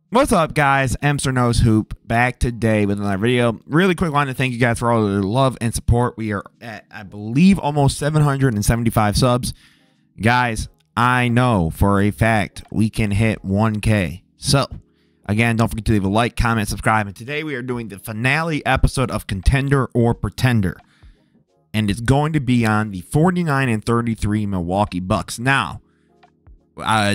What's up, guys? Emster Knows Hoop back today with another video. Really quick, wanted to thank you guys for all the love and support. We are at, I believe, almost 775 subs. Guys, I know for a fact we can hit 1K. So, again, don't forget to leave a like, comment, subscribe. And today we are doing the finale episode of Contender or Pretender. And it's going to be on the 49-33 Milwaukee Bucks. Now,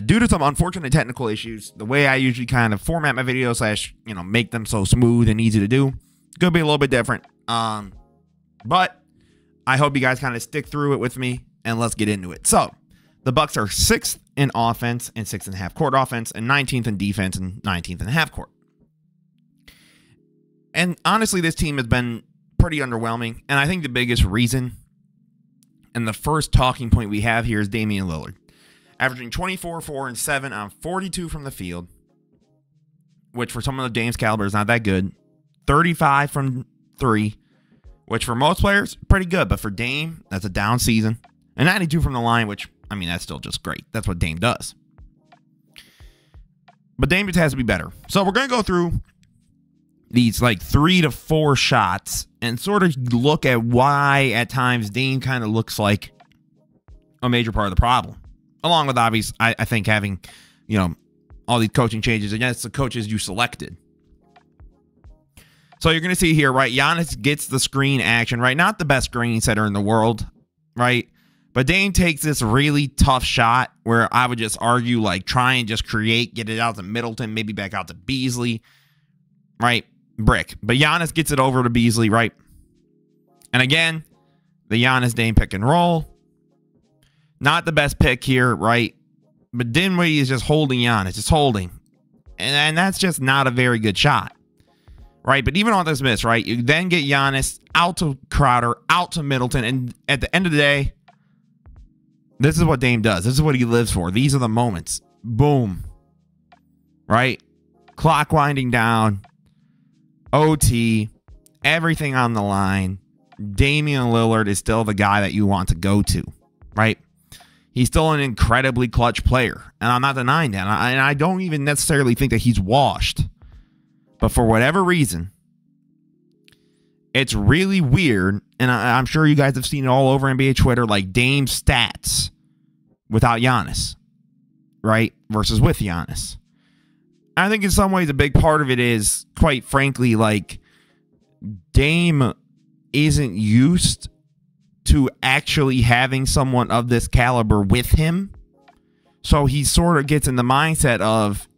due to some unfortunate technical issues, the way I usually kind of format my videos / make them so smooth and easy to do, it's going to be a little bit different. But I hope you guys kind of stick through it with me, and let's get into it. So, the Bucks are 6th in offense and 6th in half court offense, and 19th in defense and 19th in half court. And honestly, this team has been pretty underwhelming, and I think the biggest reason and the first talking point we have here is Damian Lillard. Averaging 24, 4, and 7 on 42 from the field, which for someone of Dame's caliber is not that good. 35 from 3, which for most players, pretty good. But for Dame, that's a down season. And 92 from the line, which, I mean, that's still just great. That's what Dame does. But Dame just has to be better. So we're going to go through these like 3 to 4 shots and sort of look at why at times Dame kind of looks like a major part of the problem. Along with, obviously, I think having, all these coaching changes against the coaches you selected. So you're going to see here, right, Giannis gets the screen action, right? Not the best screen setter in the world, right? But Dame takes this really tough shot where I would just argue, like, try and just get it out to Middleton, maybe back out to Beasley, right? Brick. But Giannis gets it over to Beasley, right? And again, the Giannis-Dame pick and roll. Not the best pick here, right? But Dinwiddie is just holding Giannis, just holding. And that's just not a very good shot, right? But even on this miss, right? You then get Giannis out to Crowder, out to Middleton. And at the end of the day, this is what Dame does. This is what he lives for. These are the moments. Boom. Right? Clock winding down. OT. Everything on the line. Damian Lillard is still the guy that you want to go to, right? He's still an incredibly clutch player, and I'm not denying that. And I don't even necessarily think that he's washed. But for whatever reason, it's really weird, and I'm sure you guys have seen it all over NBA Twitter, like Dame stats without Giannis, right, versus with Giannis. I think in some ways a big part of it is, quite frankly, like Dame isn't used to actually having someone of this caliber with him. So he sort of gets in the mindset of,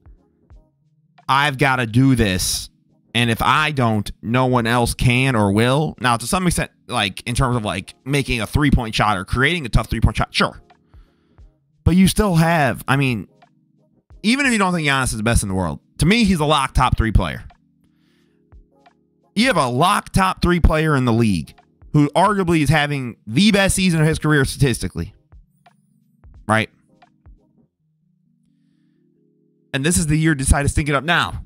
I've got to do this. And if I don't, no one else can or will. Now, to some extent, like in terms of like making a 3-point shot or creating a tough 3-point shot, sure. But you still have, I mean, even if you don't think Giannis is the best in the world, to me, he's a lock top 3 player. You have a lock top 3 player in the league who arguably is having the best season of his career statistically, right? And this is the year to decide to stink it up now.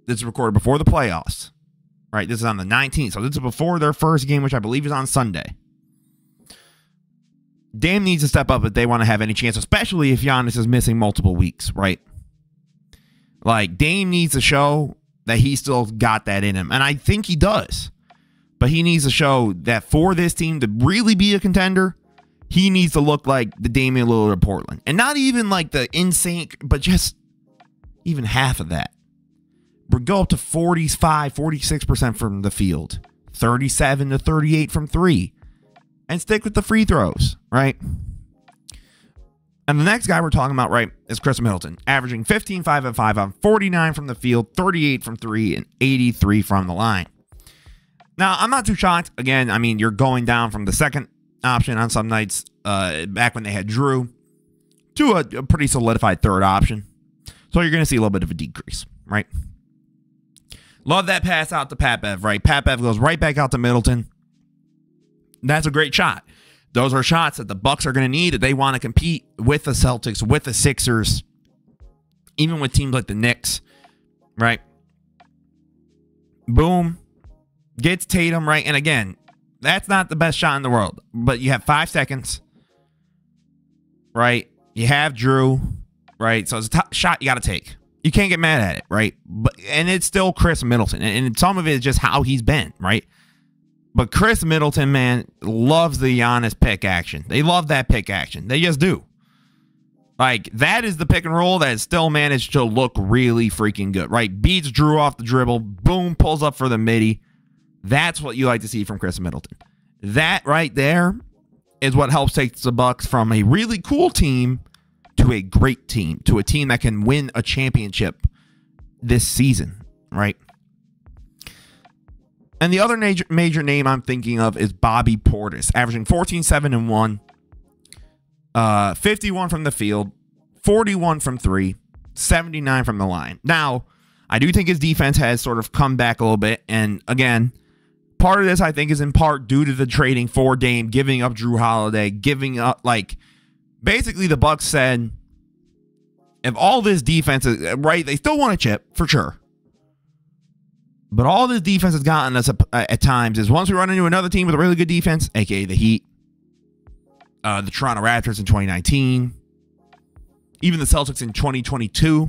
This is recorded before the playoffs, right? This is on the 19th, so this is before their first game, which I believe is on Sunday. Dame needs to step up if they want to have any chance, especially if Giannis is missing multiple weeks, right? Like, Dame needs to show that he still got that in him, and I think he does. But he needs to show that for this team to really be a contender, he needs to look like the Damian Lillard of Portland. And not even like the insane, but just even half of that. Go up to 45, 46% from the field. 37 to 38 from 3. And stick with the free throws, right? And the next guy we're talking about, right, is Chris Middleton. Averaging 15, 5, and 5 on 49 from the field, 38 from 3, and 83 from the line. Now, I'm not too shocked. Again, I mean, you're going down from the second option on some nights, back when they had Drew, to a pretty solidified third option. So you're going to see a little bit of a decrease, right? Love that pass out to Pat Bev, right? Pat Bev goes right back out to Middleton. That's a great shot. Those are shots that the Bucks are going to need if they want to compete with the Celtics, with the Sixers, even with teams like the Knicks, right? Boom. Gets Tatum, right? And again, that's not the best shot in the world, but you have 5 seconds, right? You have Drew, right? So it's a shot you got to take. You can't get mad at it, right? And it's still Chris Middleton. And some of it is just how he's been, right? But Chris Middleton, man, loves the Giannis pick action. They love that pick action. They just do. Like, that is the pick and roll that still managed to look really freaking good, right? Beats Drew off the dribble. Boom, pulls up for the midi. That's what you like to see from Chris Middleton. That right there is what helps take the Bucks from a really cool team to a great team, to a team that can win a championship this season, right? And the other major name I'm thinking of is Bobby Portis, averaging 14, 7, and 1. 51 from the field, 41 from 3, 79 from the line. Now, I do think his defense has sort of come back a little bit. And again, part of this, I think, is in part due to the trading for Dame, giving up Drew Holiday, giving up, like, basically the Bucks said, if all this defense is, right, they still want a chip, for sure. But all this defense has gotten us at times is once we run into another team with a really good defense, aka the Heat, the Toronto Raptors in 2019, even the Celtics in 2022.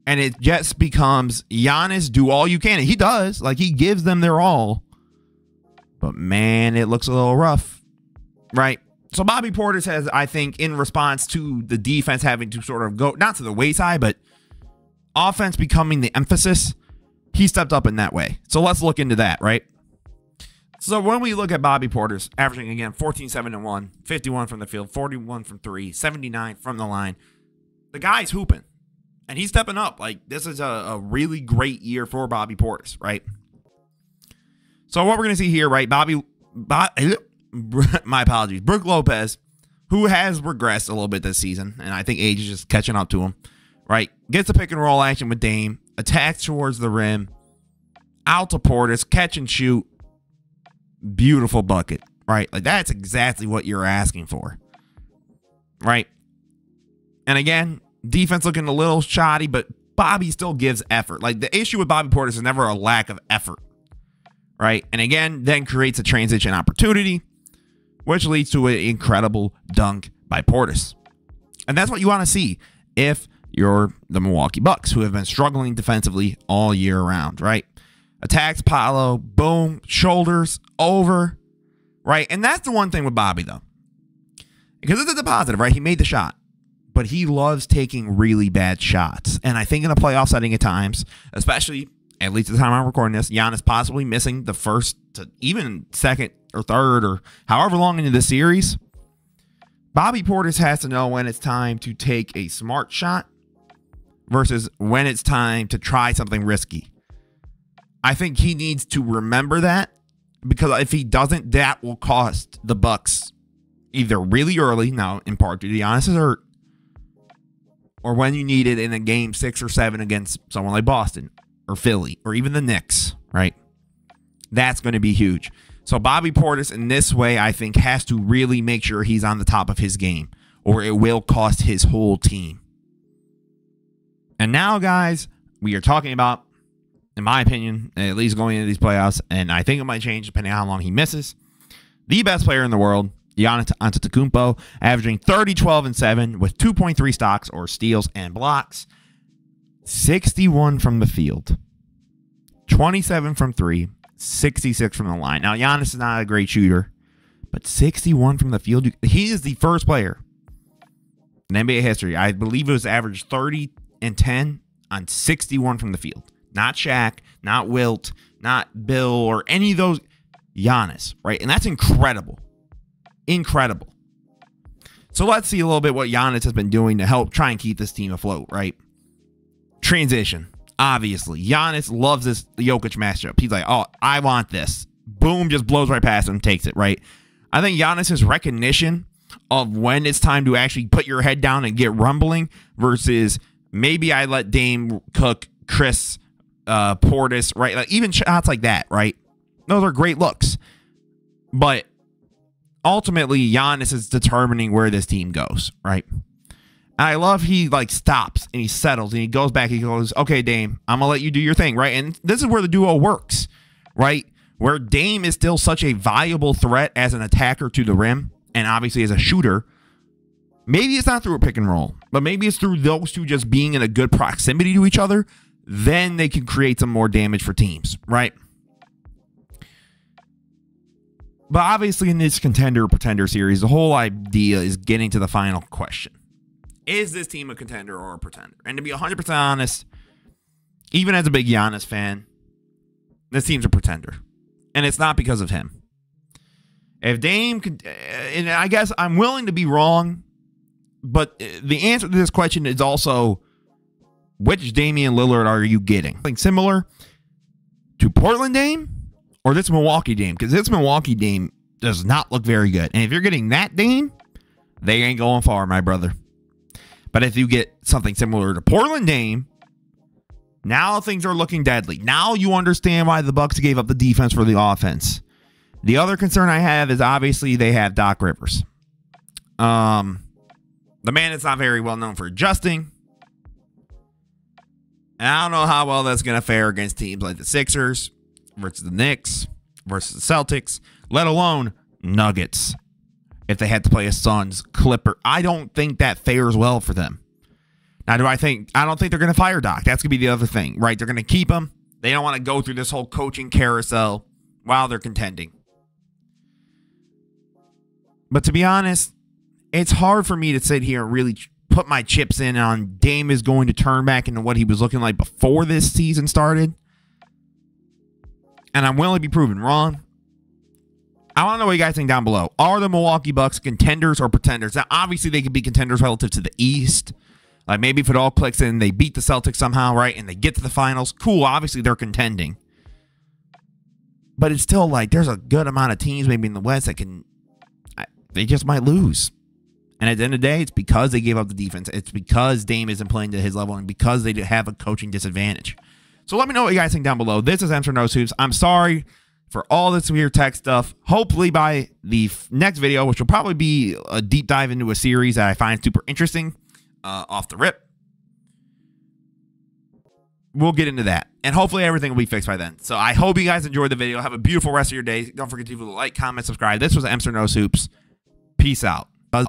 And it just becomes Giannis, do all you can. And he does. Like, he gives them their all. But, man, it looks a little rough. Right? So, Bobby Portis has, I think, in response to the defense having to sort of go, not to the wayside, but offense becoming the emphasis, he stepped up in that way. So, let's look into that, right? So when we look at Bobby Portis, averaging, again, 14, 7, and 1, 51 from the field, 41 from 3, 79 from the line, the guy's hooping. And he's stepping up. Like, this is a really great year for Bobby Portis, right? So what we're going to see here, right, my apologies, Brook Lopez, who has regressed a little bit this season, and I think age is just catching up to him, right, gets the pick and roll action with Dame, attacks towards the rim, out to Portis, catch and shoot, beautiful bucket, right? Like, that's exactly what you're asking for, right? And again, defense looking a little shoddy, but Bobby still gives effort. Like, the issue with Bobby Portis is never a lack of effort, right? And again, then creates a transition opportunity, which leads to an incredible dunk by Portis. And that's what you want to see if you're the Milwaukee Bucks, who have been struggling defensively all year round, right? Attacks Paolo, boom, shoulders, over, right? And that's the one thing with Bobby, though. Because it's a positive, right? He made the shot. But he loves taking really bad shots. And I think in a playoff setting at times, especially, at least at the time I'm recording this, Giannis possibly missing the first to even second or third or however long into the series, Bobby Portis has to know when it's time to take a smart shot versus when it's time to try something risky. I think he needs to remember that, because if he doesn't, that will cost the Bucks either really early, now in part due to Giannis is hurt, or when you need it in a game 6 or 7 against someone like Boston or Philly or even the Knicks, right? That's going to be huge. So Bobby Portis in this way, I think, has to really make sure he's on the top of his game, or it will cost his whole team. And now, guys, we are talking about, in my opinion, at least going into these playoffs, and I think it might change depending on how long he misses, the best player in the world, Giannis Antetokounmpo, averaging 30, 12, and 7 with 2.3 stocks or steals and blocks, 61 from the field, 27 from 3, 66 from the line. Now, Giannis is not a great shooter, but 61 from the field. He is the first player in NBA history, I believe it was average 30 and 10 on 61 from the field. Not Shaq, not Wilt, not Bill, or any of those. Giannis, right? And that's incredible. Incredible. So let's see a little bit what Giannis has been doing to help try and keep this team afloat, right? Transition. Obviously, Giannis loves this Jokic matchup. He's like, oh, I want this. Boom, just blows right past him, takes it, right? I think Giannis's recognition of when it's time to actually put your head down and get rumbling versus maybe I let Dame cook Chris Portis, right? Like, even shots like that, right? Those are great looks. But ultimately, Giannis is determining where this team goes, right? And I love he like stops and he settles and he goes back. He goes, okay, Dame, I'm going to let you do your thing, right? And this is where the duo works, right? Where Dame is still such a viable threat as an attacker to the rim and obviously as a shooter. Maybe it's not through a pick and roll, but maybe it's through those two just being in a good proximity to each other. Then they can create some more damage for teams, right? But obviously in this contender-pretender series, the whole idea is getting to the final question. Is this team a contender or a pretender? And to be 100% honest, even as a big Giannis fan, this team's a pretender. And it's not because of him. If Dame could, and I guess I'm willing to be wrong, but the answer to this question is also, which Damian Lillard are you getting? Something similar to Portland Dame or this Milwaukee Dame? Because this Milwaukee Dame does not look very good. And if you're getting that Dame, they ain't going far, my brother. But if you get something similar to Portland Dame, now things are looking deadly. Now you understand why the Bucks gave up the defense for the offense. The other concern I have is obviously they have Doc Rivers. The man is not very well known for adjusting. And I don't know how well that's going to fare against teams like the Sixers versus the Knicks versus the Celtics, let alone Nuggets. If they had to play a Suns, Clipper, I don't think that fares well for them. Now, I don't think they're going to fire Doc. That's going to be the other thing, right? They're going to keep him. They don't want to go through this whole coaching carousel while they're contending. But to be honest, it's hard for me to sit here and really put my chips in on Dame is going to turn back into what he was looking like before this season started. And I'm willing to be proven wrong. I want to know what you guys think down below. Are the Milwaukee Bucks contenders or pretenders? Now, obviously, they could be contenders relative to the East. Like, maybe if it all clicks in, they beat the Celtics somehow, right? And they get to the finals. Cool. Obviously, they're contending. But it's still like there's a good amount of teams maybe in the West that can... They just might lose. And at the end of the day, it's because they gave up the defense. It's because Dame isn't playing to his level and because they have a coaching disadvantage. So let me know what you guys think down below. This is Mr. No Hoops. I'm sorry for all this weird tech stuff. Hopefully by the next video, which will probably be a deep dive into a series that I find super interesting off the rip, we'll get into that. And hopefully everything will be fixed by then. So I hope you guys enjoyed the video. Have a beautiful rest of your day. Don't forget to like, comment, subscribe. This was Mr. No Hoops. Peace out. Buzz.